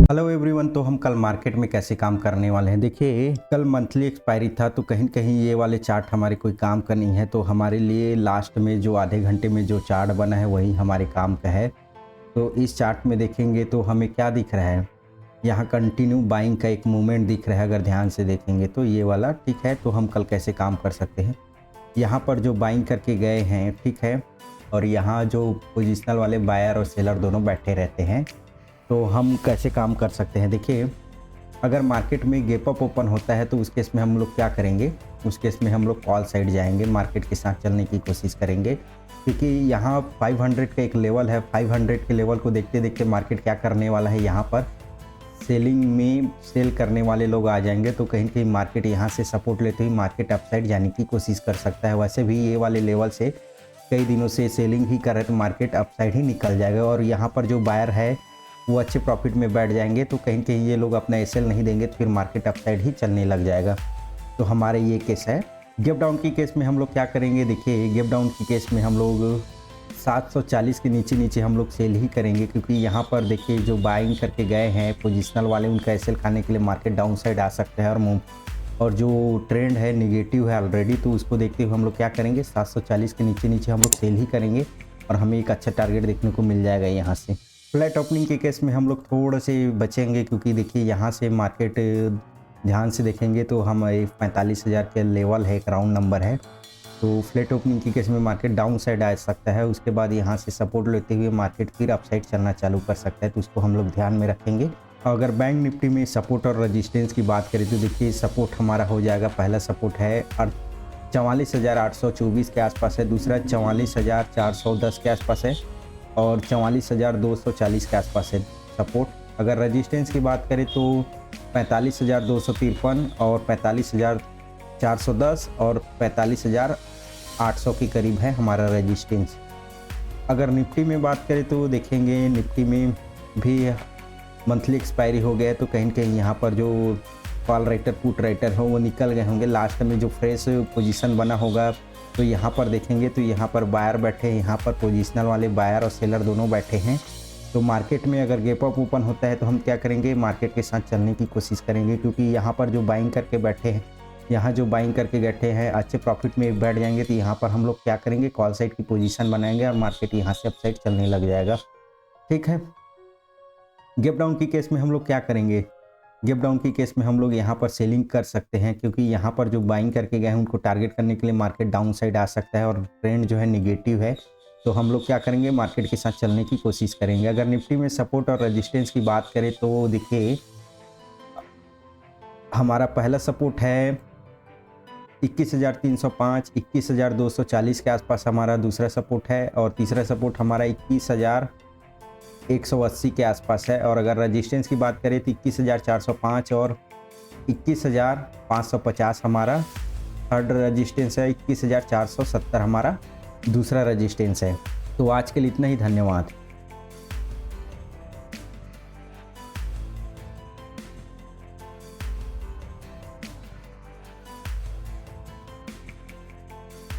Hello everyone. तो हम कल मार्केट में कैसे काम करने वाले हैं। देखिए, कल मंथली एक्सपायरी था तो कहीं कहीं ये वाले चार्ट हमारे कोई काम का नहीं है। तो हमारे लिए लास्ट में जो आधे घंटे में जो चार्ट बना है वही हमारे काम का है। तो इस चार्ट में देखेंगे तो हमें क्या दिख रहा है, यहाँ कंटिन्यू बाइंग का एक मूवमेंट दिख रहा है। अगर ध्यान से देखेंगे तो ये वाला ठीक है। तो हम कल कैसे काम कर सकते हैं, यहाँ पर जो बाइंग करके गए हैं ठीक है, और यहाँ जो पोजिशनल वाले बायर और सेलर दोनों बैठे रहते हैं, तो हम कैसे काम कर सकते हैं। देखिए, अगर मार्केट में गैप अप ओपन होता है तो उस केस में हम लोग क्या करेंगे, उस केस में हम लोग कॉल साइड जाएंगे, मार्केट के साथ चलने की कोशिश करेंगे। क्योंकि यहाँ 500 का एक लेवल है, 500 के लेवल को देखते देखते मार्केट क्या करने वाला है, यहाँ पर सेलिंग में सेल करने वाले लोग आ जाएंगे। तो कहीं कहीं मार्केट यहाँ से सपोर्ट लेते हुए मार्केट अपसाइड जाने की कोशिश कर सकता है। वैसे भी ये वाले लेवल से कई दिनों से सेलिंग ही कर रहे तो मार्केट अपसाइड ही निकल जाएगा, और यहाँ पर जो बायर है वो अच्छे प्रॉफिट में बैठ जाएंगे। तो कहीं कहीं ये लोग अपना एसएल नहीं देंगे तो फिर मार्केट अपसाइड ही चलने लग जाएगा। तो हमारे ये केस है। गैप डाउन की केस में हम लोग क्या करेंगे, देखिए गैप डाउन की केस में हम लोग 740 के नीचे नीचे हम लोग सेल ही करेंगे। क्योंकि यहाँ पर देखिए जो बाइंग करके गए हैं पोजिशनल वाले, उनका एसएल खाने के लिए मार्केट डाउन साइड आ सकता है, और जो ट्रेंड है निगेटिव है ऑलरेडी। तो उसको देखते हुए हम लोग क्या करेंगे, 740 के नीचे नीचे हम लोग सेल ही करेंगे और हमें एक अच्छा टारगेट देखने को मिल जाएगा। यहाँ से फ्लैट ओपनिंग के केस में हम लोग थोड़े से बचेंगे, क्योंकि देखिए यहाँ से मार्केट ध्यान से देखेंगे तो हम 45,000 के लेवल है, एक राउंड नंबर है। तो फ्लैट ओपनिंग के केस में मार्केट डाउन साइड आ सकता है, उसके बाद यहाँ से सपोर्ट लेते हुए मार्केट फिर अपसाइड चलना चालू कर सकता है। तो उसको हम लोग ध्यान में रखेंगे। अगर बैंक निफ्टी में सपोर्ट और रजिस्टेंस की बात करें तो देखिए सपोर्ट हमारा हो जाएगा, पहला सपोर्ट है 44,824 के आसपास है, दूसरा 44,410 के आसपास है, और 44,240 के आसपास है सपोर्ट। अगर रजिस्टेंस की बात करें तो 45,253 और 45,410 और 45,800 के करीब है हमारा रजिस्टेंस। अगर निफ्टी में बात करें तो देखेंगे निफ्टी में भी मंथली एक्सपायरी हो गया, तो कहीं कहीं यहाँ पर जो कॉल राइटर पुट राइटर हो वो निकल गए होंगे। लास्ट में जो फ्रेश पोजीशन बना होगा तो यहाँ पर देखेंगे तो यहाँ पर बायर बैठे हैं, यहाँ पर पोजिशनल वाले बायर और सेलर दोनों बैठे हैं। तो मार्केट में अगर गैप अप ओपन होता है तो हम क्या करेंगे, मार्केट के साथ चलने की कोशिश करेंगे। क्योंकि यहाँ पर जो बाइंग करके बैठे हैं, यहाँ जो बाइंग करके बैठे हैं अच्छे प्रॉफिट में बैठ जाएंगे। तो यहाँ पर हम लोग क्या करेंगे, कॉल साइड की पोजीशन बनाएंगे और मार्केट यहाँ से अपसाइड चलने लग जाएगा। ठीक है। गैप डाउन की केस में हम लोग क्या करेंगे, गैप डाउन की केस में हम लोग यहाँ पर सेलिंग कर सकते हैं। क्योंकि यहाँ पर जो बाइंग करके गए हैं उनको टारगेट करने के लिए मार्केट डाउन साइड आ सकता है और ट्रेंड जो है निगेटिव है। तो हम लोग क्या करेंगे, मार्केट के साथ चलने की कोशिश करेंगे। अगर निफ्टी में सपोर्ट और रेजिस्टेंस की बात करें तो देखिए हमारा पहला सपोर्ट है 21,305, 21,240 के आसपास हमारा दूसरा सपोर्ट है, और तीसरा सपोर्ट हमारा 21,180 के आसपास है। और अगर रजिस्टेंस की बात करें तो 21,405 और 21,550 हमारा थर्ड रजिस्टेंस है, 21,470 हमारा दूसरा रजिस्टेंस है। तो आज के लिए इतना ही, धन्यवाद।